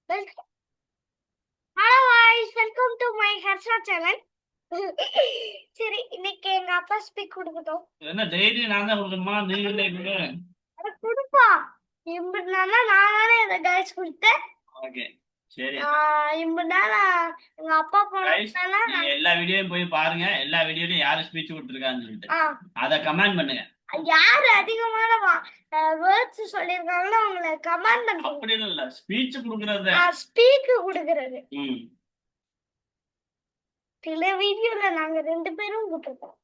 Welcome. Hello guys, welcome to my Harsha channel. சரி இன்னைக்கு எங்க அப்பா ஸ்பீக் கொடுக்கட்டும். என்ன டெய்லி நான் தான் கொடுக்கணுமா? நீங்களே கொடுங்க. அட கொடுப்பா. இம்புனால நானே இந்த கைஸ் கொடுத்தேன். ஓகே சரி. இம்புனால எங்க அப்பா போனதால நீங்க எல்லா வீடியோவும் போய் பாருங்க. எல்லா வீடியோலயும் யாரு ஸ்பீச் கொடுத்திருக்கான்னு சொல்லிட்டு அத கமெண்ட் பண்ணுங்க. யாரு அதிகமான வேர்ட்ஸ் சொல்லிருக்காங்களோ அவங்கள கமெண்ட் பண்ணுங்க. அப்படி இல்ல, ஸ்பீச் கொடுக்கிறது. ஸ்பீக் கொடுக்கிறது. சில வீடியோல நாங்க ரெண்டு பேரும் கொடுத்துருக்கோம்.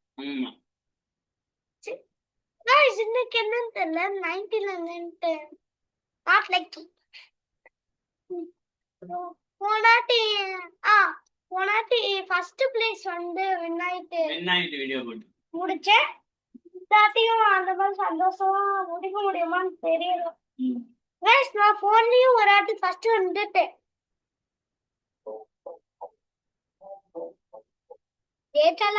Guys, இன்னைக்கு என்னன்னு தெரியல 90 நாட் லைக் போனாட்டி ஃபர்ஸ்ட் பிளேஸ் வந்து வின் ஆயிட்டு வீடியோ போட்டு முடிச்சேன். எல்லாத்தையும் அந்த மாதிரி சந்தோஷமா முடிக்க முடியுமான்னு தெரியல. Guys, நான் போன்லயும் ஒரு ஆட்டி ஃபர்ஸ்ட் வந்துட்டேன். டேட்டால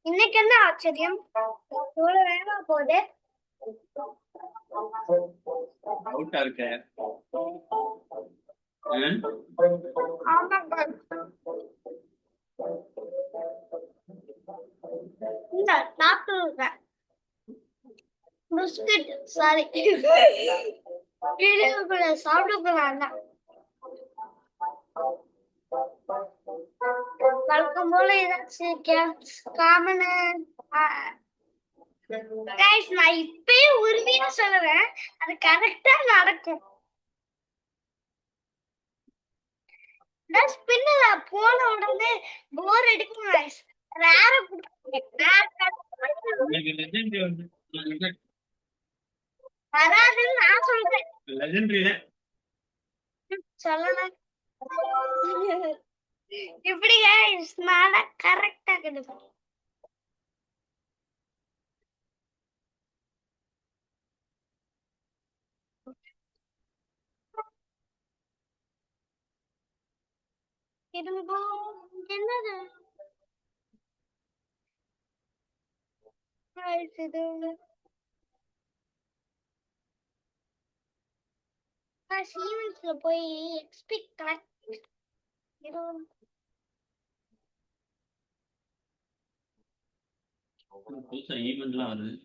இன்னைக்கு என்ன ஆச்சரியம் இவ்வளவு வேகமா போகுது. அவுட்டா இருக்க. ஆமாங்க. இந்த சாப்பிட்டு பிஸ்கட் சாரி வீடியோக்குள்ள சாப்பிடக்கூடாது. வழக்கம் போல ஏதாச்சும் காமன் கைஸ், நான் இப்பயே உறுதியா சொல்றேன், அது கரெக்டா நடக்கும். ஸ்பின்ல போன உடனே போர் அடிக்கும் கைஸ். ரேர வராதுன்னு நான் சொல்றேன். சொல்லலாம் இப்படி கைஸ் நான் கரெக்டா கிடைக்கும். என்னது ஈவென்ட்ஸ்ல போய் எக்ஸ்பி கலெக்ட் புதுசா ஈவென்ட்லாம் வருது.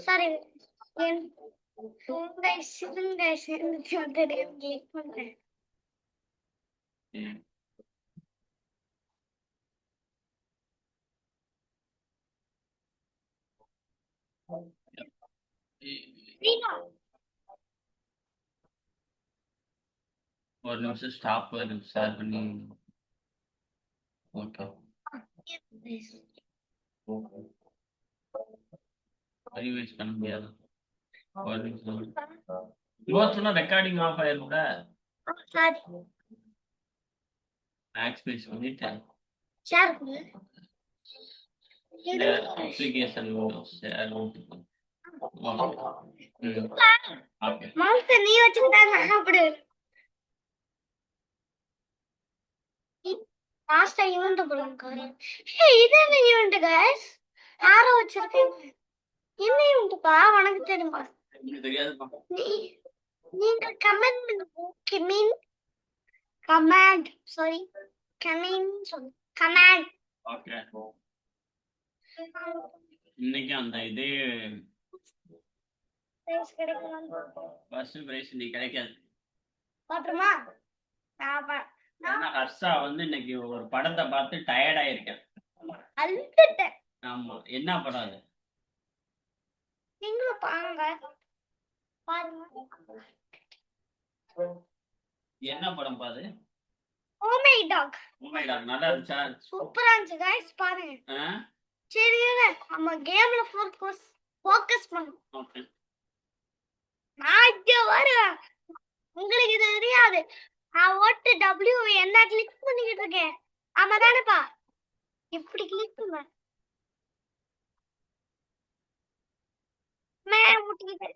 சாரி guys எனக்கு தெரியும் கிளிக் பண்றேன். ஒரு நிமிஷம் ஸ்டாப் ஷேர் பண்ணி. ஓகே ரிவைஸ் பண்ண முடியாது. ஒரு நிமிஷம் யோசனை ரெக்கார்டிங் ஆஃப் ஆயிரும்ல. சாரி மேக்ஸ் பேஸ் பண்ணிட்டேன். ஷேர் பண்ணு. அப்ளிகேஷன் ஷேர் ஓகே மவுஸ் நீ வச்சுக்கிட்டா நான் அப்படி லாஸ்டா ஈவென்ட் போடுங்க. இது என்ன ஈவென்ட் गाइस? யாரோ வச்சிருக்கீங்க. என்ன ஈவென்ட்ப்பா உனக்கு தெரியுமா? எனக்கு தெரியாதுப்பா. நீங்க கமெண்ட் பண்ணுங்க. கமெண்ட் கமெண்ட் சாரி கமெண்ட் சொல்லு கமெண்ட். ஓகே இன்னைக்கு அந்த இதே பிரைஸ் கிடைக்கும். ஃபர்ஸ்ட் பிரைஸ் நீ கிடைக்காது. பாத்துமா? ஹர்ஷா வந்து இன்னைக்கு ஒரு படத்தை பார்த்து டயர்ட் ஆயிருக்கேன். அழுதுட்டேன். ஆமா, என்ன படம் அது? நீங்களும் பாருங்க. என்ன படம் பாது? Oh my dog. Oh my dog நல்லா இருந்துச்சா? சூப்பரா இருந்துச்சு गाइस, பாருங்க. சரி நம்ம கேம்ல ஃபோக்கஸ் பண்ணு. ஓகே நான் இங்க வரேன். உங்களுக்கு இது தெரியாது. நான் ஓட்டு W என்ன கிளிக் பண்ணிக்கிட்டு இருக்கேன். ஆமா தானேப்பா? இப்படி கிளிக் பண்ணு. மேல முட்டிக்கிட்டு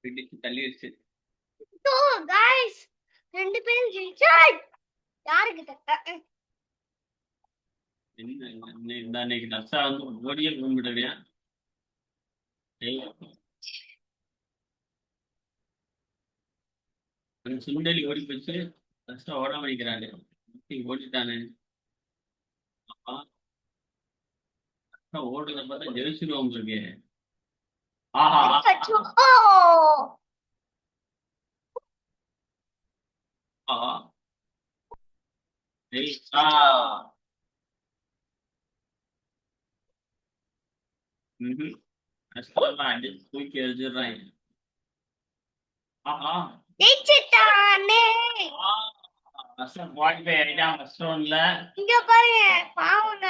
பிடிச்சு தள்ளிடுச்சு. So guys, ரெண்டு பேரும் ஜெயிச்சாய். யாருக்கிட்ட இன்னைக்கு நர்ஸா வந்து ஓடியே கும்பிடுறியா? சுண்டலி ஓடி போச்சு, நர்ஸா ஓடாம நிக்கிறாரு. ஓடிட்டானே. ஓடுறத பார்த்தா ஜெயிச்சிருவோம் இருக்கு. ஆஹா ஆஹா ஜெயிச்சா. அடி தூக்கி எறிஞ்சிடுறாங்க. ஆஹா ஜெயிச்சிட்டானே. இங்க பாருங்க பாவுங்க,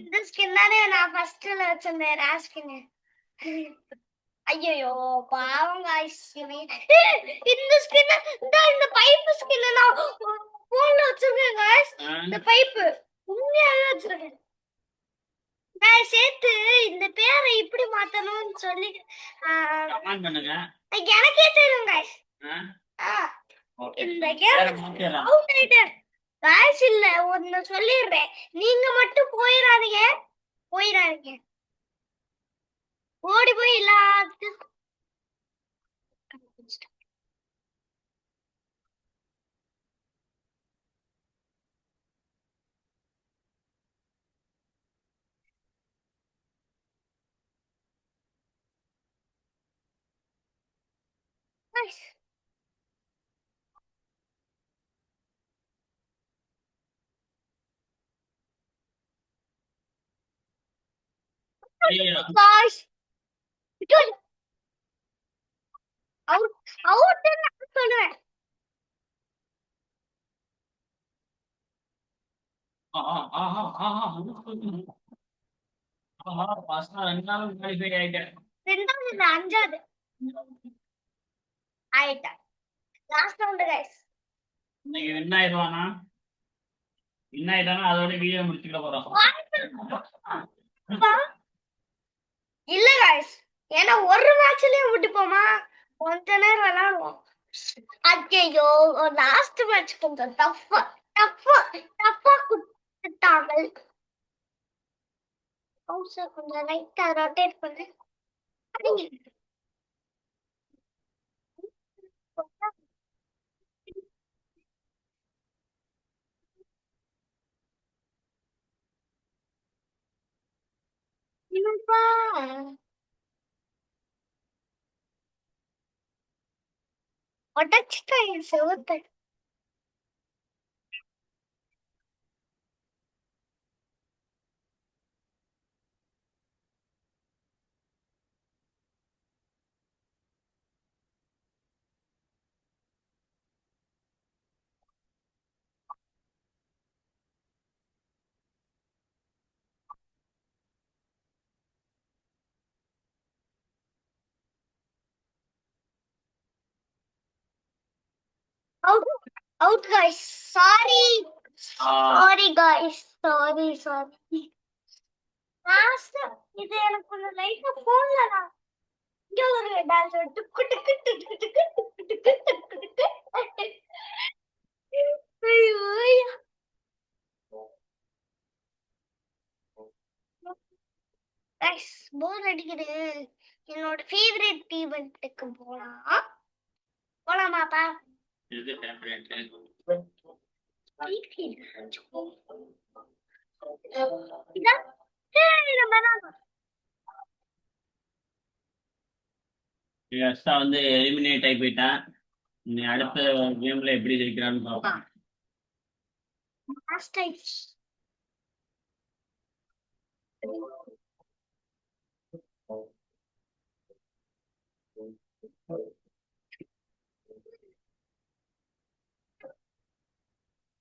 இந்த ஸ்கின் தானே நான் ஃபர்ஸ்ட்ல வச்சிருந்தேன் ரேஷ் ஸ்கின். ஐயோ பாவம் गाइस, இந்த ஸ்கின் இந்த பைப் ஸ்கின் நான் போன்ல வச்சிருக்கேன் गाइस. இந்த பைப் உண்மையாவே வச்சிருக்கேன். நான் சேர்த்து இந்த பேரை இப்படி மாத்தணும்னு சொல்லி கமெண்ட் பண்ணுங்க. எனக்கே தெரியும் गाइस. இந்த கேம் அவுட் ஆயிட்டேன் गाइस. இல்ல ஒன்னு சொல்லிடுறேன், நீங்க மட்டும் போயிராதீங்க. ஓடி போய் எல்லாத்துக்கும் guys. Guys, அவுட் சொல்லுவேன். ரெண்டாவது இல்ல அஞ்சாவது ஆயிட்டேன். Last round guys. இன்னைக்கு வின் ஆயிடுவானா? வின் ஆயிட்டானா அதோட வீடியோ முடிச்சுக்க போறோம். இல்ல गाइस, ஏன்னா ஒரு மேட்ச்லயே விட்டுப்போமா, கொஞ்ச நேரம் விளையாடுவோம். ஐயோ லாஸ்ட் மேட்ச் கொஞ்சம் டஃப்பா கொடுத்துட்டாங்க. கொஞ்சம் லைட்டா ரொட்டேட் பண்ணு. உடச்சிட்டேன் செவுத்தை. Out guys, sorry guys, sorry. Last இது எனக்கு கொஞ்சம் லைட்டா போன்ல நான் இங்க ஒரு டான்ஸ் டுக்கு டுக்கு டுக்கு டுக்கு டுக்கு டுக்கு டுக்கு. ஐயோ guys, போர் அடிக்குது. என்னோட ஃபேவரட் ஈவென்ட்க்கு போலாமாப்பா? இது ஃபேவரட் வந்து எலிமினேட் ஆகி போயிட்டான். நீ அடுத்த கேம்ல எப்படி ஜெயிக்கிறான்னு பார்ப்போம்.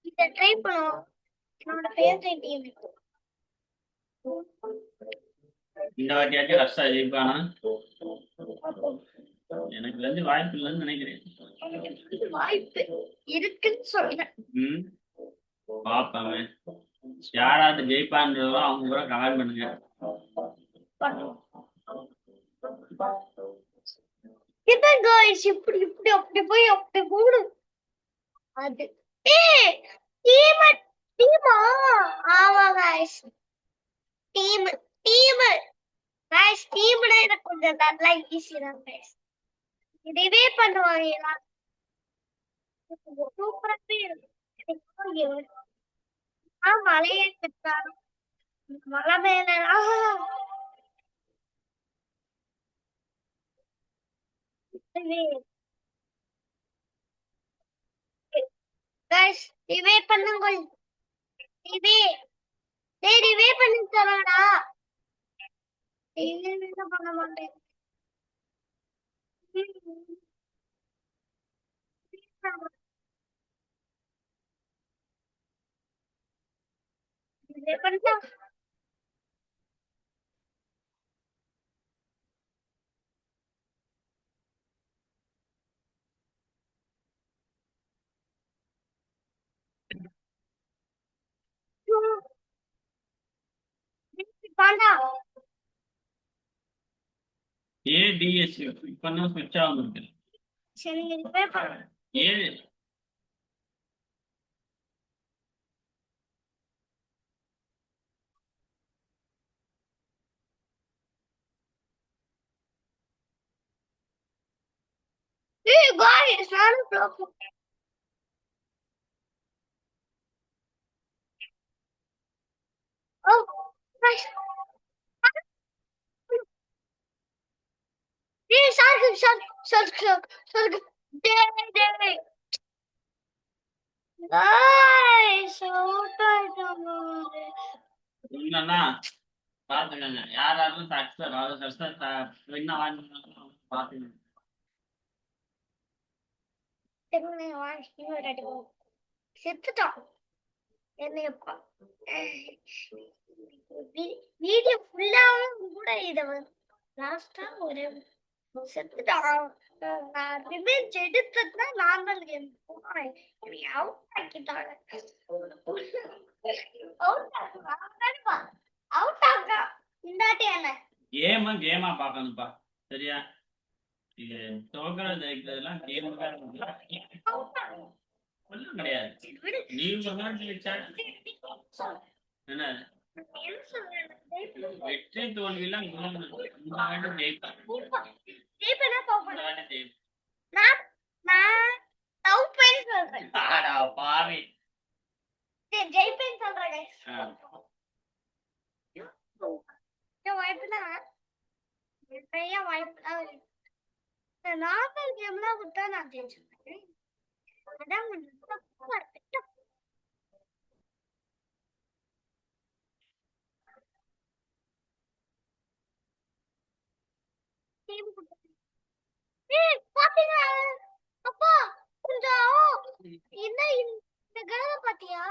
இத ட்ரை பண்ணுவோம். என்னோட ஃபேவரட் டீம் இந்த வாட்டியாச்சும் ரஷ்யா ஜெயிப்பானா? எனக்கு வந்து வாய்ப்பு இல்லைன்னு நினைக்கிறேன். வாய்ப்பு இருக்குன்னு சொல்றேன். பாப்பாங்க யாராவது ஜெயிப்பான்றதோ அவங்க கூட கமெண்ட் பண்ணுங்க. என்ன guys இப்படி இப்படி அப்படி போய் அப்படி போடும் அது ஏய் டீம் டீமா ஆமா guys டீம் டீம் guys டீம்ல எனக்கு கொஞ்சம் நல்லா ஈஸி தான் guys இதுவே பண்ணுவாங்க சூப்பராகவே இருக்கும் மழையே பெற்றாலும் மழை மேல guys ரிவே பண்ணுங்கள் ரிவே டேய் ரிவே பண்ணி தரடா என்ன பண்ண மாட்டேன் ரிவே பண்ணா பாண்டா ஏடிஎஸ் இப்பதான் ஸ்விட்ச் ஆகுது சரி ரிவே பண்ணு ஏ ஏய் guys நானும் ப்ளாக் ஓ guys ஏய் சார்க்கு டேய் guys அவுட் ஆயிட்டாங்க என்னன்னா பாத்துக்கங்க யாராலும் சக்சஸ் என்ன வாங்கி பாத்துக்கங்க தெரியல வாங்கி செத்துட்டான் என்னையப்பா வீடியோ ஃபுல்லாவும் கூட இத லாஸ்டா ஒரு செத்துட்டான் நான் ரிவெஞ்ச் எடுத்ததுனா நார்மல் கேம் அவுட் ஆக்கிட்டாங்க அவுட் ஆகா இந்தாட்டி என்ன கேமா பாக்கணும்ப்பா சரியா இது தோக்கிற ஜெயிக்கிறதுலாம் கேமுக்காக ஒன்றும் கிடையாது நீ ஜெயிச்சா என்ன வெற்றி தோல்வியெல்லாம் ஜெயிப்பாங்க பாவி ஜெயிப்பேன்னு சொல்றேன் வாய்ப்புதான் நிறைய வாய்ப்புதான் இந்த நார்மல் கேம்லாம் விட்டா நான் ஜெயிச்சிருக்கேன் அதான் பாத்தீங்களா அப்பா கொஞ்சம் என்ன இந்த கலவை பாத்தியா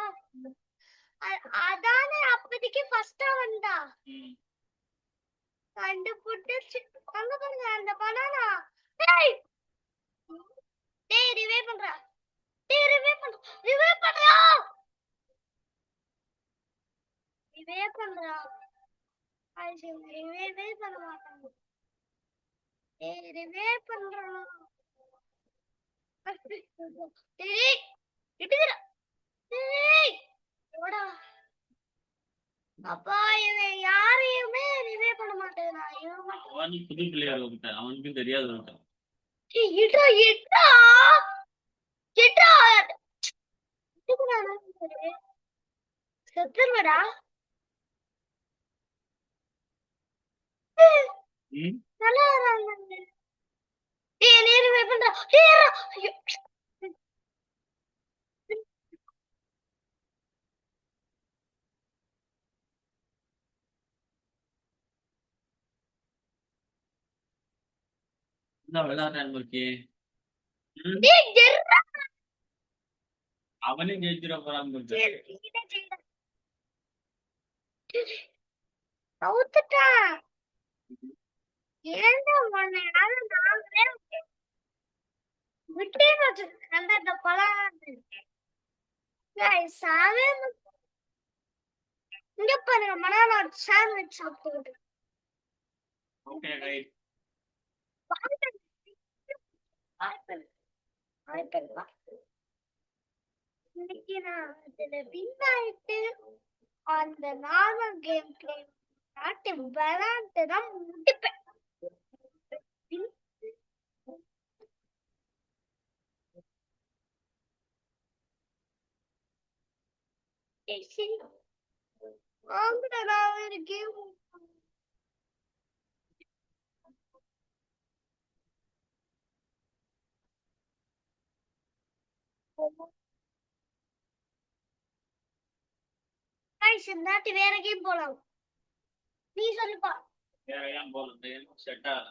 அதானே அப்போதைக்கு ஃபர்ஸ்டா வந்தா கண்டுபிடிச்சு அங்க பாருங்க அந்த பனானா டேய் டேய் ரிவே பண்றா ரிவே பண்றா ஐயோ ரிவே பண்ண மாட்டாங்க டேய் ரிவே பண்றான் டேய் இடிக்குறா டேய் ஓடா அப்பா இவன் யாரையுமே ரிவே பண்ண மாட்டேன் அவன் புது பிள்ளையார் அவனுக்கும் தெரியாது செத்துருவடா நல்லா ரிவே பண்றா அவனே ஜெயிச்சிட போறான் இங்க பாருங்க மனானா சாண்ட்விச் சாப்பிட்டு ஓகே ரைட் இன்னைக்கு நான் அதுல வின் ஆயிட்டு அந்த நார்மல் கேம் பிளே நாட்டு விளையாண்டு தான் முடிப்பேன். சரி வாங்கடா நான் ஒரு கேம். இந்த நாட்டு வேற கேம் போலாம். நீ சொல்லுப்பா. வேற ஏன் போறது செட் ஆகல.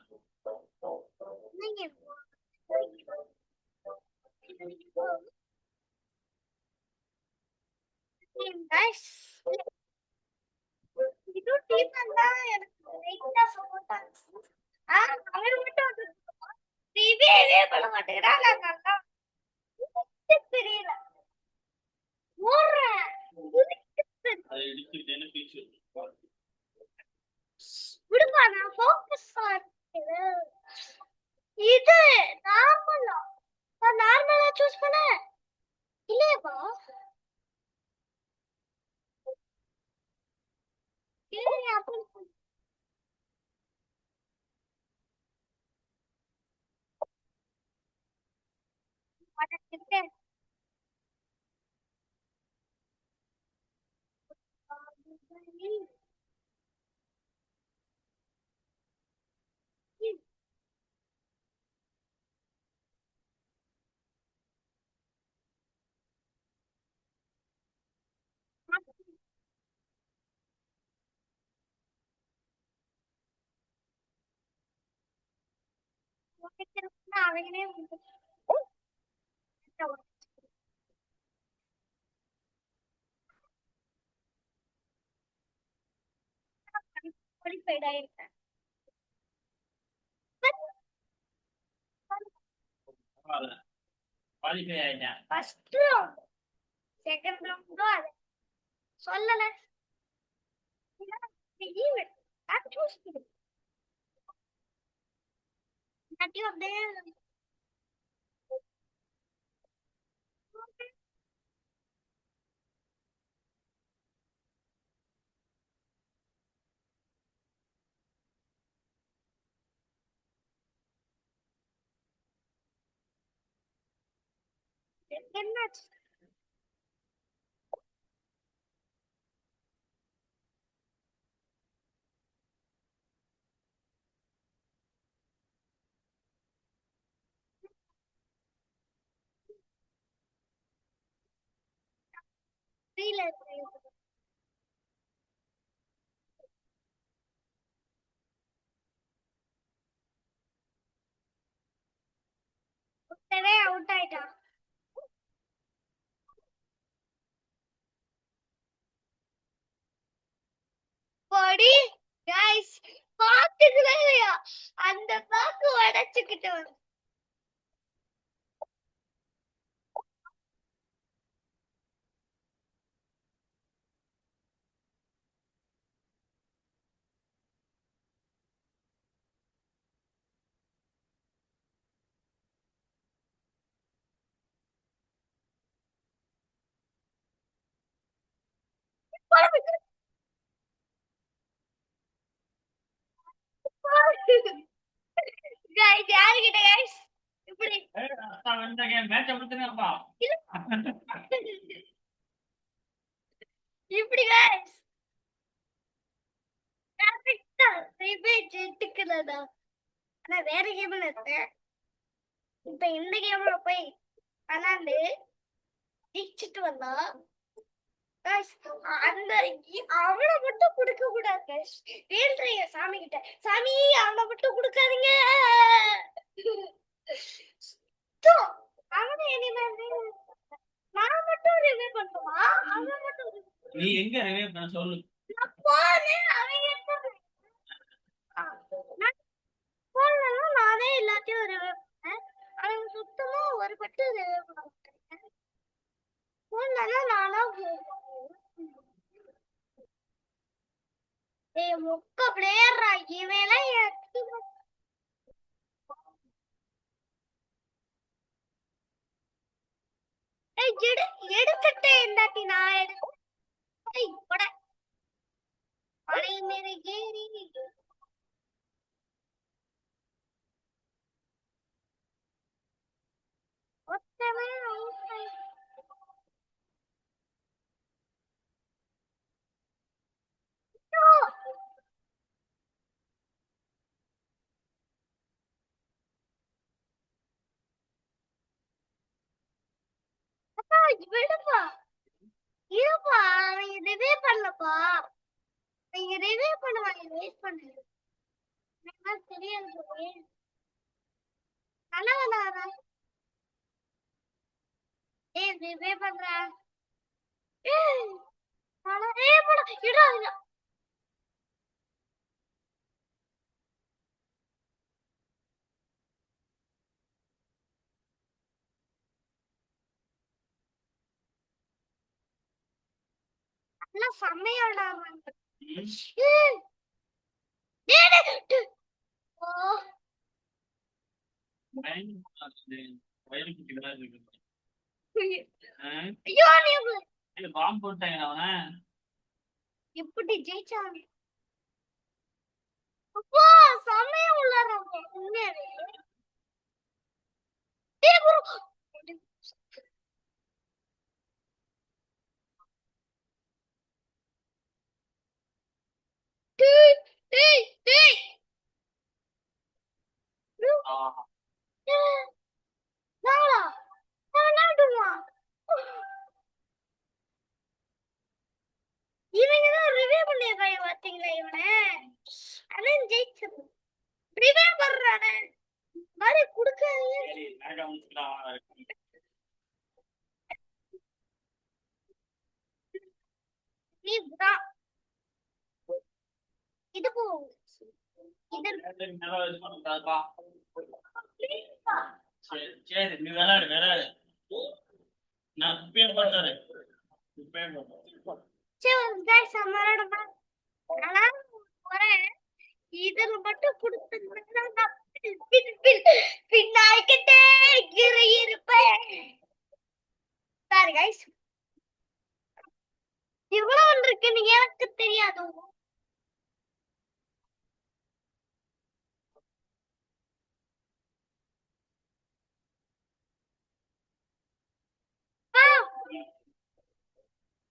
நீங்க guys இது டீம் தான் எனக்கு லைட்டா சப்போர்ட்டா அவர் மட்டும் ரிவேவே பண்ண மாட்டேங்கிறாங்க. நல்லா தெரியல ஓடுறேன் அதை எடுத்து பெனிஃபிட்ஸ் விடுப்பா நான் ஃபோக்கஸ் இது நார்மலா நான் நார்மலா சூஸ் பண்ண இல்லையப்பா. இல்லையா அப்படி அடக்கிட்டேன். அவங்களே குவாலிஃபைட் ஆயிருக்கேன். குவாலிஃபை ஆயிட்டேன். ஃபர்ஸ்ட் ரவுண்ட் செகண்ட் ரவுண்ட் தான் சொல்லல. ஈவென்ட் நான் சூஸ் பண்ணு நட்டி வந்து என்னாச்சு ஃபீல் அவுட் ஆயிட்டான். படி गाइस பாத்துக்கவே இல்லையா அந்த பாக்கு உடைச்சுக்கிட்டு வந்து गाइस யார்கிட்ட गाइस இப்படி வந்தாங்க மேட்ச் முடிச்சுங்கப்பா. இப்படி गाइस கரெக்ட்டா ரிபேட் எடுத்துக்கிறதா. ஆனா வேற கேம்ல இருக்கேன். இப்ப இந்த கேம்ல போய் அண்ணாந்து ஜெயிச்சுட்டு வந்தா guys, அந்த அவனை மட்டும் கொடுக்க கூடாது guys. வேல்றைய சாமி கிட்ட சாமி அவனை மட்டும் கொடுக்காதீங்க. அவனை இனிமே நான் மட்டும் ரிவே பண்ணுமா அவன் மட்டும் நீ எங்க ரிவே பண்ண சொல்லு. நான் போனேன் அவங்க போனேன் நானே எல்லாத்தையும் ரிவே பண்ணேன். அவன் சுத்தமா ஒரு பட்டு ரிவே பண்ண மாட்டேன். போனேன்னா நானா ஏய் மொக்க பிளேயர்ரா இவெல்லாம் எடுத்துட்டு இந்தாட்டி நான் எடுத்து மலை மேலே ஏறி ஒத்தவே விடுப்பா இருப்பா நீங்க ரிவே பண்ணலப்பா நீங்க ரிவே பண்ணுவாங்க வெயிட் பண்ணுங்க எனக்கு தெரியாது நல்லவனாரா ஏய் ரிவே பண்றா ஏய் போடா இடா நல்லா செம்மையாடா ஓ வயலுக்கு இருக்கு. ஐயோ நீ பாம்பு போட்டாங்க அவன் எப்படி ஜெயிச்சான் அப்பா செம்மையா உள்ளாராங்க உண்மையாவே டேய் குரு டேய் டேய் டேய் நாளா நாளாடுமா இவங்க தான் ரிவே பண்ணிடுறாங்க பாத்தீங்களா இவனை அதான் ஜெயிச்சது ரிவே பண்றானே மாதிரி கொடுக்காதீங்க நீ இது போ இது சரி நீ விளையாடு விளையாடு நான் குப்பையை போட்டாரு குப்பையை போட்டேன் சரி गाइस हमारा ஆனா வரேன் இதுல மட்டும் கொடுத்தா பின்னாய்கிட்டே இருப்பேன் சாரி गाइस இவ்வளவு ஒன்று இருக்குன்னு எனக்கு தெரியாது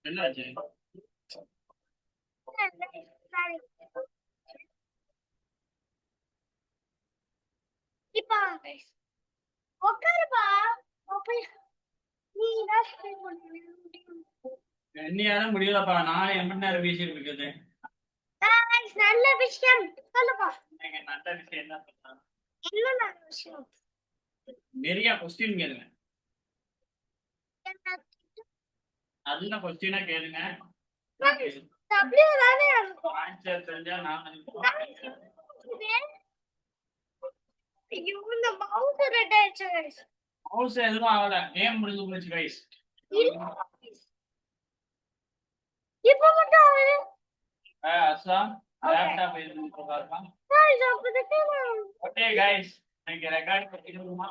என்னாச்சு இப்பா உட்காருப்பா நீ என்னையால முடியலப்பா நான் என் நேரம் வீசிட்டு இருக்குது நல்ல விஷயம் சொல்லுப்பா நல்ல விஷயம் என்ன சொன்னா என்ன நல்ல விஷயம் நிறைய கொஸ்டின் கேளுங்க நல்ல கொஸ்டினா கேளுங்க டபிள்யூ தானே ஆன்சர் தெரிஞ்சா நான் இந்த மவுஸ் ரெட் ஆயிடுச்சு गाइस மவுஸ் எதுவும் ஆகல நேம் முடிஞ்சு போச்சு गाइस இப்போ மட்டும் ஆகுது அஸ்ஸா லேப்டாப் எதுவும் போகாதா गाइस அப்போ ஓகே गाइस நீங்க ரெக்கார்ட் பண்ணிடுமா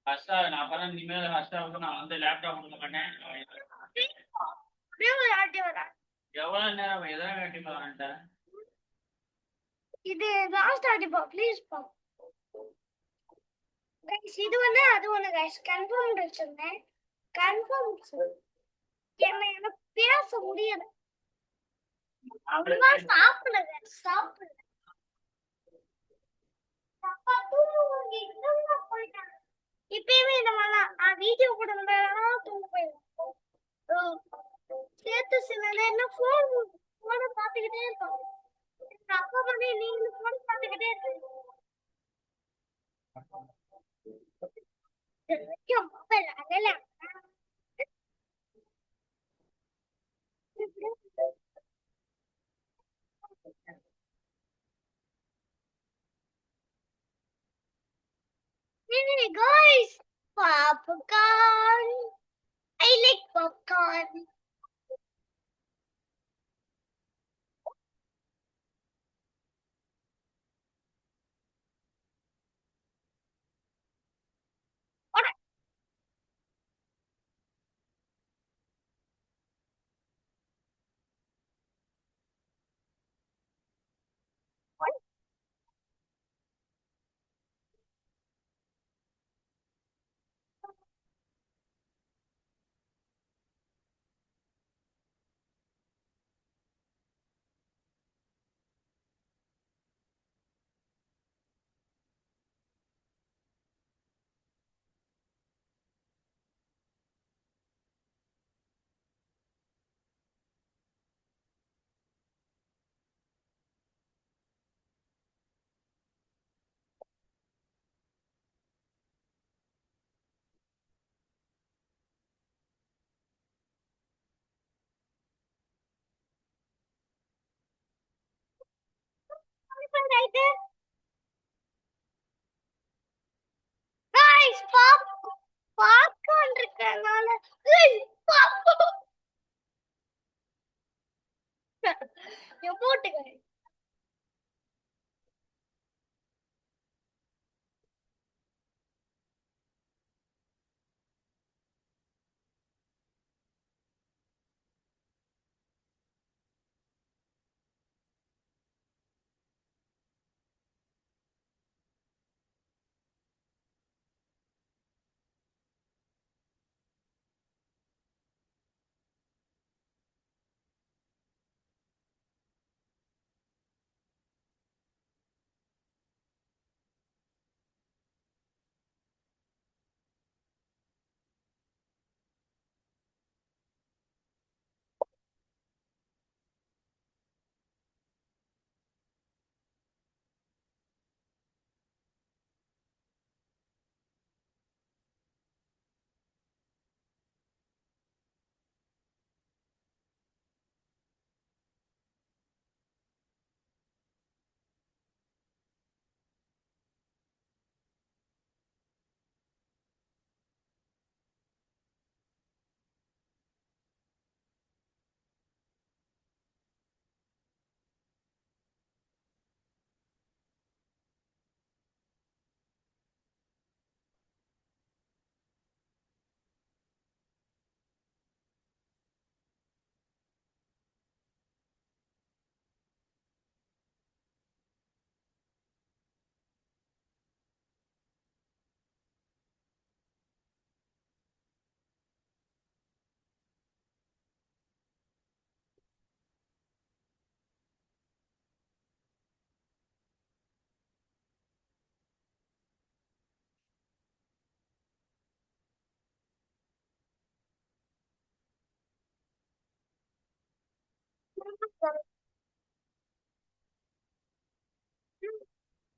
அஸ்ஸா நான் அப்புறம் இனிமேல் அஸ்ஸாவுக்கு நான் வந்து லேப்டாப் கொடுக்க மாட்டேன் எவ்வளவு நேரம் எதாவது காட்டி வரேன்ட்டேன் இது லாஸ்ட் ஆடிப்பா ப்ளீஸ் பா गाइस இது ஒண்ணு அது ஒண்ணு गाइस கன்ஃபார்ம் வச்சிருந்தேன் கன்ஃபார்ம் என்ன பேச முடியல அவ்வளவா சாப்பிடல சாப்பிடல அப்பா தூங்க எங்க போயிட்டாங்க இப்பவே இந்த மாதிரி நான் வீடியோ கூட தூங்க போயிடுவேன் சேர்த்து சில நேரம் போனை பார்த்துக்கிட்டே இருக்கோம் அப்பா பண்ணி நீங்க போன் பார்த்துக்கிட்டே இருக்கீங்க mobile அதெல்ல Hey guys, popcorn. I like popcorn. Guys, popcorn இருக்கனால போட்டு guys.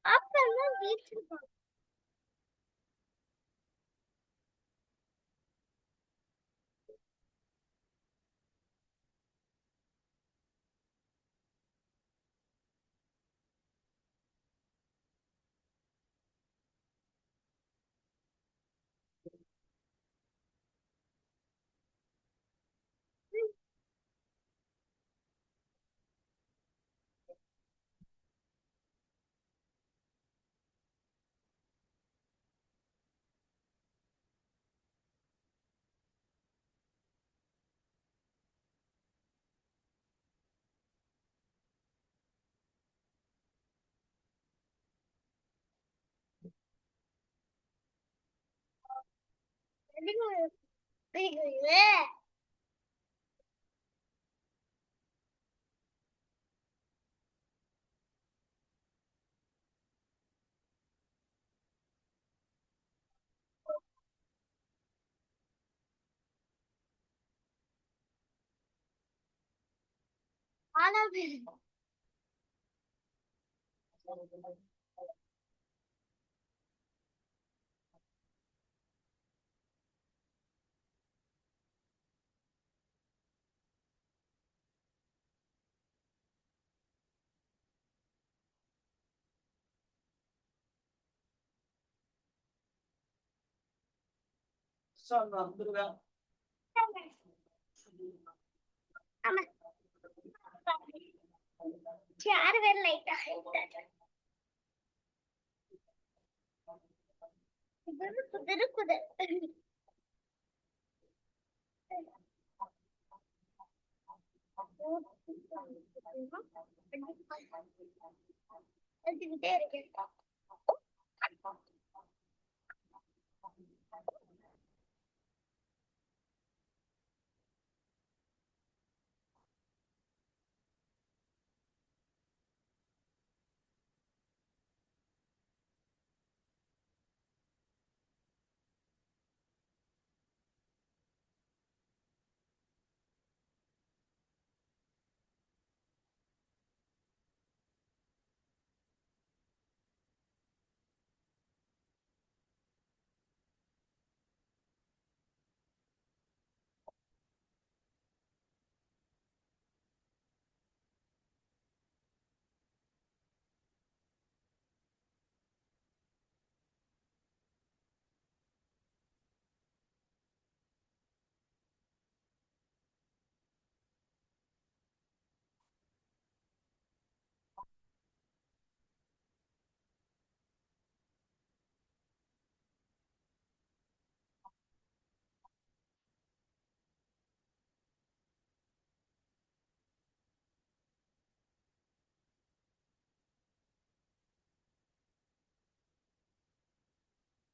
அப்பெல்லாம் வீட்டுக்கு அளவு ஆமா சேர் வேற லைட்டா இருக்குது எடுத்துக்கிட்டே இருக்கேன்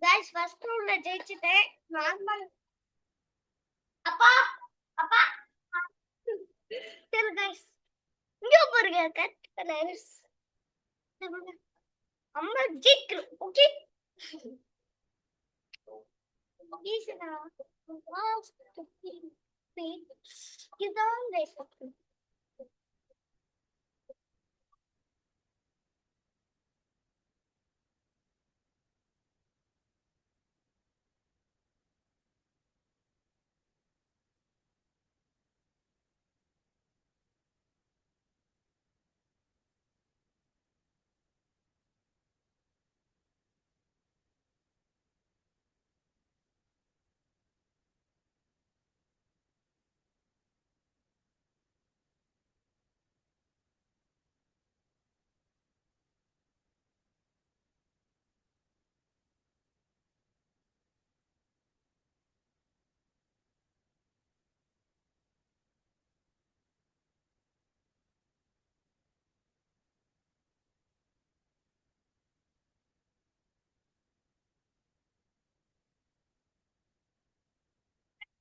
गाइस फर्स्ट ரவுண்ட்ல ஜெயிச்சிட்டேன் நார்மல் அப்பா அப்பா சரி गाइस இங்க பாருங்க கட் கலர்ஸ் அம்மா ஜெயிக்கிறோம் ஓகே ஈஸிடா லாஸ்ட் இதான் गाइस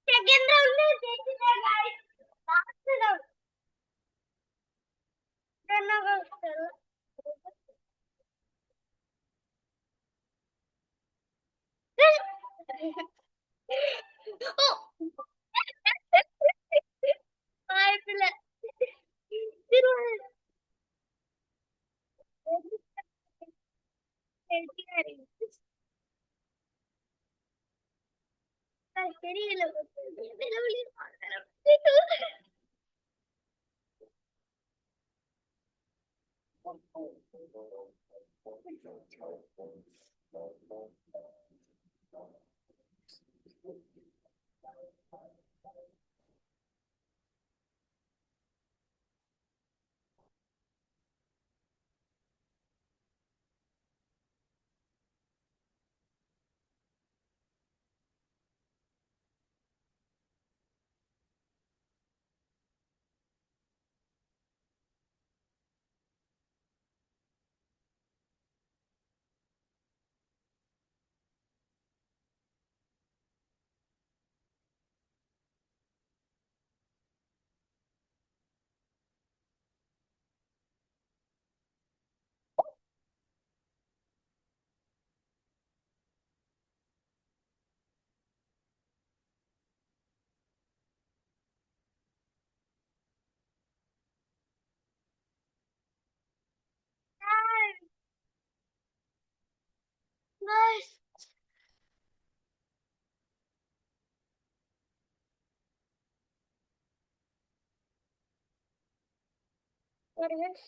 செகண்ட் ரவுண்ட்ல ஜெயிச்சிட்டேன் गाइस லாஸ்ட் ரவுண்ட் என்ன गाइस வாய்ப்பில்ல தெரியல Guys, what is